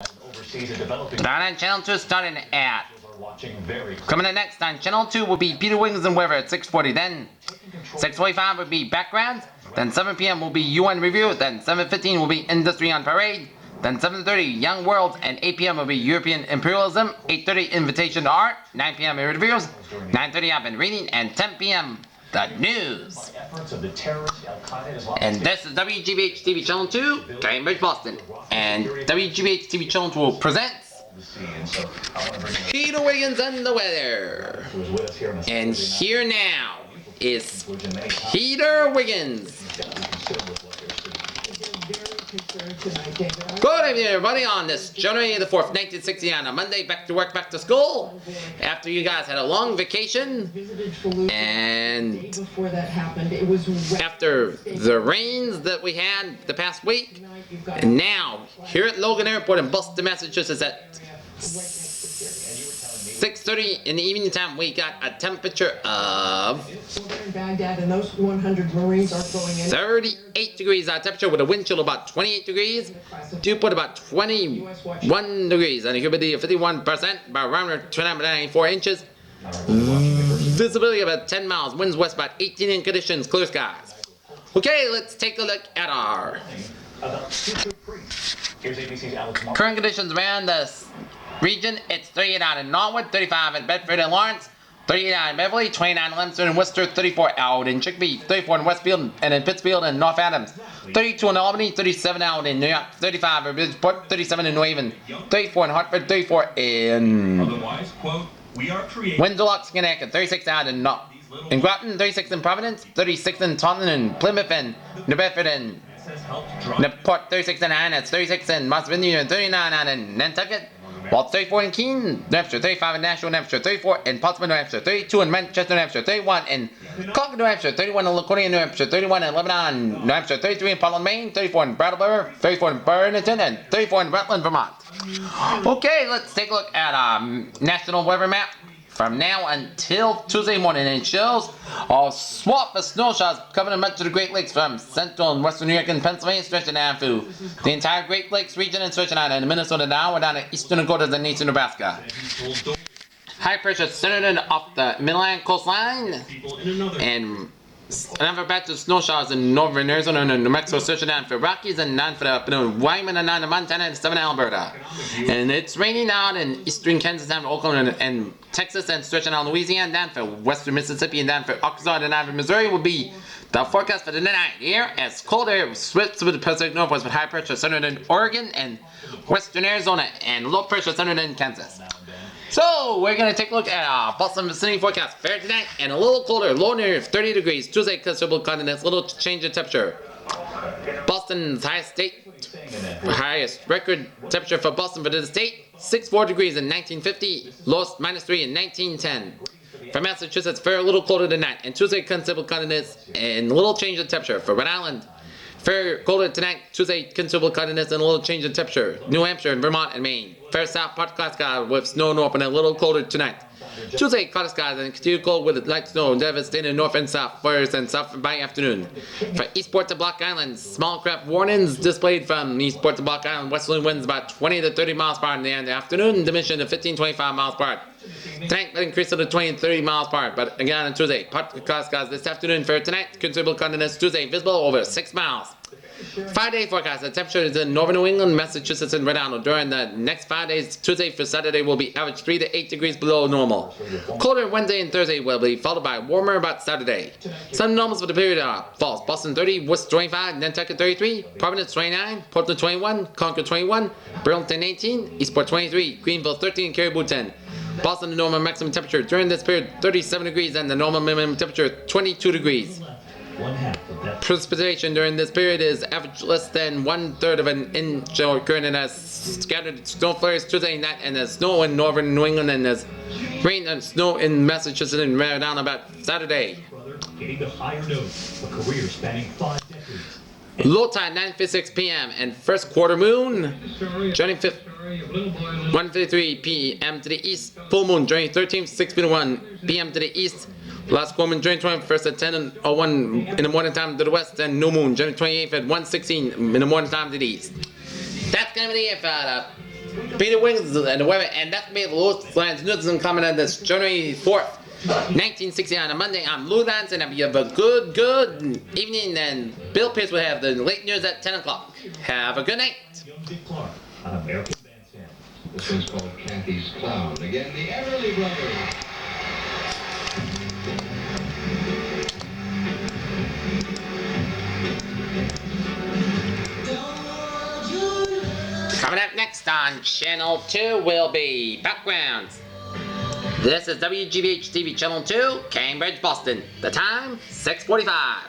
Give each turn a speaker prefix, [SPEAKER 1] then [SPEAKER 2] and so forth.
[SPEAKER 1] Down on Channel 2 starting at. Coming in next on Channel 2 will be Peter Wiggins and Weather at 6:40. Then 6:45 will be Backgrounds. Then 7 p.m. will be UN Review. Then 7:15 will be Industry on Parade. Then 7:30 Young Worlds, and 8 p.m. will be European Imperialism. 8:30 Invitation to Art. 9 p.m. Reviews. 9:30 I've been reading, and 10 p.m. the news. And this is WGBH TV Channel 2, Cambridge, Boston. And WGBH TV Channel 2 presents Peter Wiggins and the weather. And here now is Peter Wiggins. Good evening, everybody, on this January the 4th, 1969, a Monday, back to work, back to school, after you guys had a long vacation, and after the rains that we had the past week. And now, here at Logan Airport in Boston, Massachusetts, at 6:30 in the evening time, we got a temperature of 38 degrees our temperature, with a wind chill about 28 degrees, dew point about 21 degrees, and a humidity of 51%, barometer 94 inches, visibility about 10 miles, winds west about 18 in conditions, clear skies. Okay, let's take a look at our current conditions around this region. It's 38 out in Norwood, 35 in Bedford and Lawrence, 38 out in Beverly, 29 in Leominster and Worcester, 34 out in Chicopee, 34 in Westfield and in Pittsfield and North Adams, 32 in Albany, 37 out in New York, 35 in Bridgeport, 37 in New Haven, 34 in Hartford, 34 in Windsor, Connecticut, 36 out in Groton, 36 in Providence, 36 in Taunton and Plymouth and New Bedford and Newport, 36 in Hyannis, 36 in Mossville, and 39 out in Nantucket. While 34 in Keene, New Hampshire, 35 in Nashville, New Hampshire, 34 in Portsmouth, New Hampshire, 32 in Manchester, New Hampshire, 31 in Concord, New Hampshire, 31 in Laconia, New Hampshire, 31 in Lebanon, New Hampshire, 33 in Portland, Maine, 34 in Brattleboro, 34 in Burlington, and 34 in Rutland, Vermont. Okay, let's take a look at our national weather map from now until Tuesday morning. It shows a swamp of snow showers covering much of the Great Lakes from central and western New York and Pennsylvania, stretching down through the entire Great Lakes region and stretching out into Minnesota now, and down to eastern Dakotas and eastern Nebraska. High pressure centered off the Midland coastline, and another batch of snow showers in northern Arizona and New Mexico, stretching down for Rockies and 9 for the Wyoming and 9 to Montana and 7 to Alberta. And it's raining out in eastern Kansas down to Oklahoma and Texas, and stretching out Louisiana down for western Mississippi and down for Arkansas and down for Missouri will be the forecast for the night. Here, as cold air sweeps with the Pacific Northwest with high pressure centered in Oregon and western Arizona, and low pressure centered in Kansas. So, we're going to take a look at our Boston vicinity forecast for tonight, and a little colder, low near 30 degrees. Tuesday, considerable continents, little change in temperature. Boston's highest record temperature for Boston for this date, 64 degrees in 1950, lowest -3 in 1910. For Massachusetts, fair a little colder tonight, and Tuesday, considerable continents, and a little change in temperature. For Rhode Island, fair colder tonight, Tuesday, considerable continents, and a little change in temperature. New Hampshire and Vermont and Maine, fair south part cloud sky with snow north and a little colder tonight. Tuesday, cloud skies and continue cold with light snow devastating north and south first and south by afternoon. For Eastport to Block Island, small craft warnings displayed from Eastport to Block Island. Westerly winds about 20 to 30 miles per hour in the afternoon, diminishing to 15-25 miles per hour. Tonight will increase to 20 and 30 miles per hour, but again on Tuesday, part cloud skies this afternoon. For tonight, considerable continents. Tuesday, visible over 6 miles. 5-day forecast. The temperature is in northern New England, Massachusetts, and Rhode Island. During the next 5 days, Tuesday for Saturday will be average 3 to 8 degrees below normal. Colder Wednesday and Thursday will be followed by warmer about Saturday. Some normals for the period are false. Boston 30, Worcester 25, Nantucket 33, Providence 29, Portland 21, Concord 21, Burlington 18, Eastport 23, Greenville 13, Caribou 10. Boston, the normal maximum temperature during this period 37 degrees, and the normal minimum temperature 22 degrees. Precipitation during this period is average less than 1/3 of an inch occurring, and has scattered snow flurries Tuesday night, and there's snow in northern New England, and there's rain and snow in Massachusetts and Rhode Island about Saturday. Low tide 9:56 p.m. and first quarter moon January 5th 1:53 p.m. to the east. Full moon January 13th 6:01 p.m. to the east. Last full moon January 21st at 10:01 in the morning time to the west, and new moon January 28th at 1:16 in the morning time to the east. That's gonna be it for the Peter Wiggins and the women, and that's me, Louis Lance Newton, coming on this January 4th, 1969 on Monday. I'm Lou Lance, and you have a good evening, and Bill Pierce will have the late news at 10 o'clock. Have a good night.
[SPEAKER 2] On American Bandstand. This one's called Kathy's Clown. Again, the Everly Brothers.
[SPEAKER 1] Coming up next on Channel 2 will be Backgrounds. This is WGBH-TV Channel 2, Cambridge, Boston. The time, 6:45.